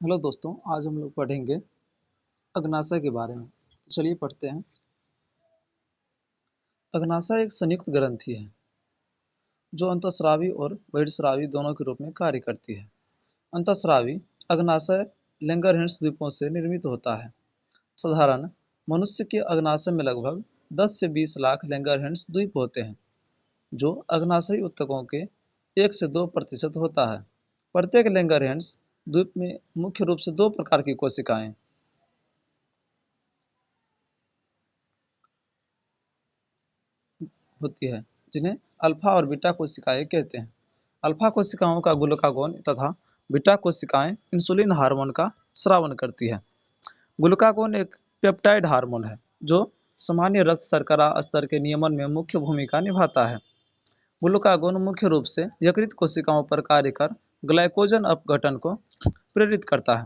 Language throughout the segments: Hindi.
हेलो दोस्तों, आज हम लोग पढ़ेंगे अग्नाशय के बारे में। तो चलिए पढ़ते हैं। अग्नाशय एक संयुक्त ग्रंथि है जो अंतःस्रावी और बहिर्स्रावी दोनों के रूप में कार्य करती है। अंतःस्रावी अग्नाशय लैंगरहैंस द्वीपों से निर्मित होता है। साधारण मनुष्य के अग्नाशय में लगभग 10 से 20 लाख लैंगरहैंस द्वीप होते हैं, जो अग्नाशयी ऊतकों के 1 से 2% होता है। प्रत्येक लैंगरहैंस द्वीप में मुख्य रूप से 2 प्रकार की कोशिकाएं होती है, जिन्हें अल्फा और बीटा कोशिकाएं कहते हैं। अल्फा कोशिकाओं का ग्लूकागोन तथा बीटा कोशिकाएं इंसुलिन हार्मोन का स्रावन करती है। ग्लूकागोन एक पेप्टाइड हार्मोन है जो सामान्य रक्त शर्करा स्तर के नियमन में मुख्य भूमिका निभाता है। ग्लूकागोन मुख्य रूप से यकृत कोशिकाओं पर कार्य कर ग्लाइकोजन अपघटन को प्रेरित करता है,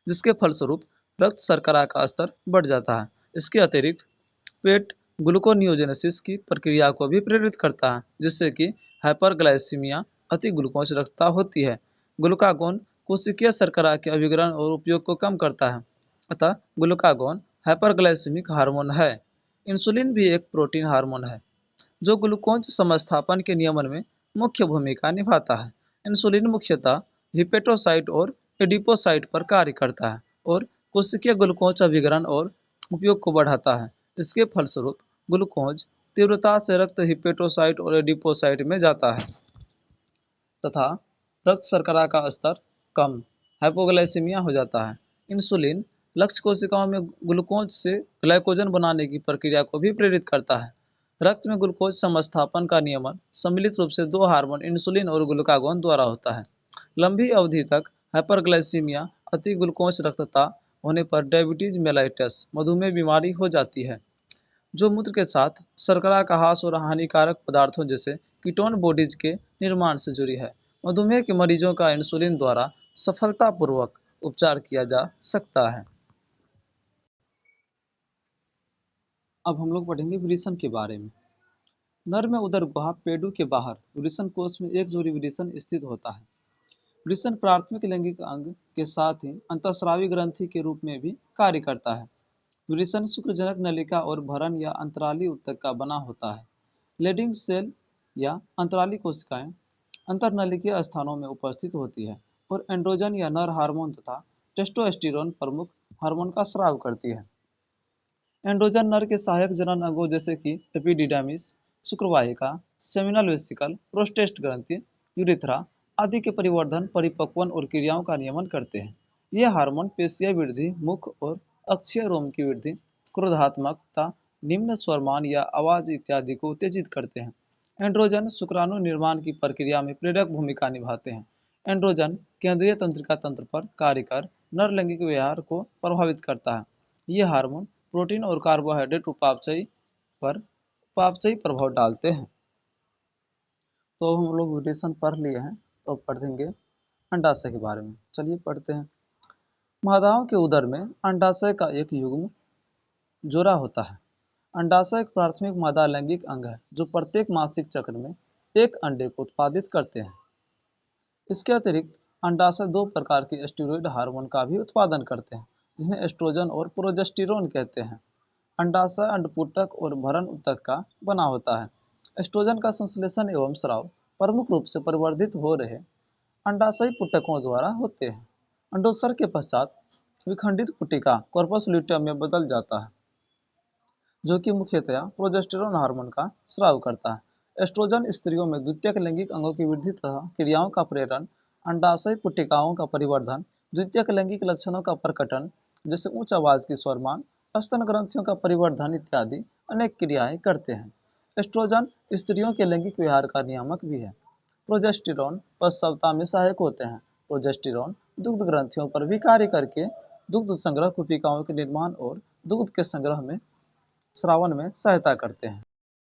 जिसके फलस्वरूप रक्त शर्करा का स्तर बढ़ जाता है। इसके अतिरिक्त पेट ग्लूकोनियोजेनेसिस की प्रक्रिया को भी प्रेरित करता है, जिससे कि हाइपरग्लाइसीमिया अति ग्लूकोज रक्तता होती है। ग्लूकागोन कोशिकीय शर्करा के अभिग्रहण और उपयोग को कम करता है, अतः ग्लूकागोन हाइपरग्लाइसेमिक हार्मोन है। इंसुलिन भी एक प्रोटीन हार्मोन है जो ग्लूकोज समस्थापन के नियमन में मुख्य भूमिका निभाता है। इंसुलिन मुख्यतः हिपेटोसाइट और एडिपोसाइट पर कार्य करता है और कोशिकीय ग्लूकोज अभिग्रहण और उपयोग को बढ़ाता है। इसके फलस्वरूप ग्लूकोज तीव्रता से रक्त हिपेटोसाइट और एडिपोसाइट में जाता है तथा रक्त शर्करा का स्तर कम हाइपोग्लाइसेमिया हो जाता है। इंसुलिन लक्ष्य कोशिकाओं में ग्लूकोज से ग्लाइकोजन बनाने की प्रक्रिया को भी प्रेरित करता है। रक्त में ग्लूकोज समस्थापन का नियमन सम्मिलित रूप से 2 हार्मोन इंसुलिन और ग्लूकागोन द्वारा होता है। लंबी अवधि तक हाइपरग्लाइसीमिया अति ग्लूकोज रक्तता होने पर डायबिटीज मेलाइटस मधुमेह बीमारी हो जाती है, जो मूत्र के साथ शर्करा का ह्रास और हानिकारक पदार्थों जैसे कीटोन बॉडीज के निर्माण से जुड़ी है। मधुमेह के मरीजों का इंसुलिन द्वारा सफलतापूर्वक उपचार किया जा सकता है। अब हम लोग पढ़ेंगे वृषण के बारे में। नर में उदर गुहा पेडू के बाहर वृषण कोष में एक जोड़ी वृषण स्थित होता है। वृषण प्राथमिक लैंगिक अंग के साथ ही अंतःस्रावी ग्रंथि के रूप में भी कार्य करता है। वृषण शुक्रजनक नलिका और भरण या अंतराली ऊतक का बना होता है। लेडिंग सेल या अंतराली कोशिकाएं अंतर्नलिकीय स्थानों में उपस्थित होती है और एंड्रोजन या नर हार्मोन तथा टेस्टोस्टेरोन प्रमुख हार्मोन का स्राव करती है। एंड्रोजन नर के सहायक जनन अंगों जैसे कि एपिडिडामिस, शुक्रवाहिका, सेमिनल वेसिकल, प्रोस्टेट ग्रंथि, यूरिथ्रा आदि के परिवर्धन, परिपक्वन और क्रियाओं का नियमन करते हैं। ये हार्मोन पेशीय वृद्धि, मुख और अक्षीय रोम की वृद्धि, क्रोधात्मकता, निम्न स्वरमान या आवाज इत्यादि को उत्तेजित करते हैं। एंड्रोजन शुक्राणु निर्माण की प्रक्रिया में प्रेरक भूमिका निभाते हैं। एंड्रोजन केंद्रीय तंत्रिका तंत्र पर कार्य कर नर लैंगिक व्यवहार को प्रभावित करता है। ये हार्मोन प्रोटीन और कार्बोहाइड्रेट उपापचयी प्रभाव डालते हैं। तो हम लोग वृषण पढ़ लिए हैं, तो अब पढ़ देंगे अंडाशय के बारे में। चलिए पढ़ते हैं। मादाओं के उदर में अंडाशय का एक युग्म जोड़ा होता है। अंडाशय एक प्राथमिक मादा लैंगिक अंग है जो प्रत्येक मासिक चक्र में एक अंडे को उत्पादित करते हैं। इसके अतिरिक्त अंडाशय 2 प्रकार के स्टेरॉयड हार्मोन का भी उत्पादन करते हैं, जिन्हें एस्ट्रोजन और प्रोजेस्टेरोन कहते हैं। अंडाशय अंडपुटक और भरण ऊतक का बना होता है। एस्ट्रोजन का संश्लेषण एवं स्राव प्रमुख रूप से परिवर्धित हो रहे अंडाशयी पुटकों द्वारा होते हैं। अंडोत्सर्ग के पश्चात विखंडित पुटिका कॉर्पस ल्यूटियम में बदल जाता है, जो कि मुख्यतया प्रोजेस्टेरोन हार्मोन का स्राव करता है। एस्ट्रोजन स्त्रियों में द्वितीयक लैंगिक अंगों की वृद्धि तथा क्रियाओं का प्रेरण, अंडाशय पुटिकाओं का परिवर्धन, द्वितीयक लैंगिक लक्षणों का प्रकटन जैसे उच्च आवाज की स्वरमान, स्तन ग्रंथियों का परिवर्धन इत्यादि अनेक क्रियाएं करते हैं। एस्ट्रोजन स्त्रियों के लैंगिक व्यवहार का नियामक भी है। प्रोजेस्टेरोन प्रसवता में सहायक होते हैं। प्रोजेस्टेरोन दुग्ध ग्रंथियों पर भी कार्य करके दुग्ध संग्रह कुपिकाओं के निर्माण और दुग्ध के संग्रह में स्रावन में सहायता करते हैं।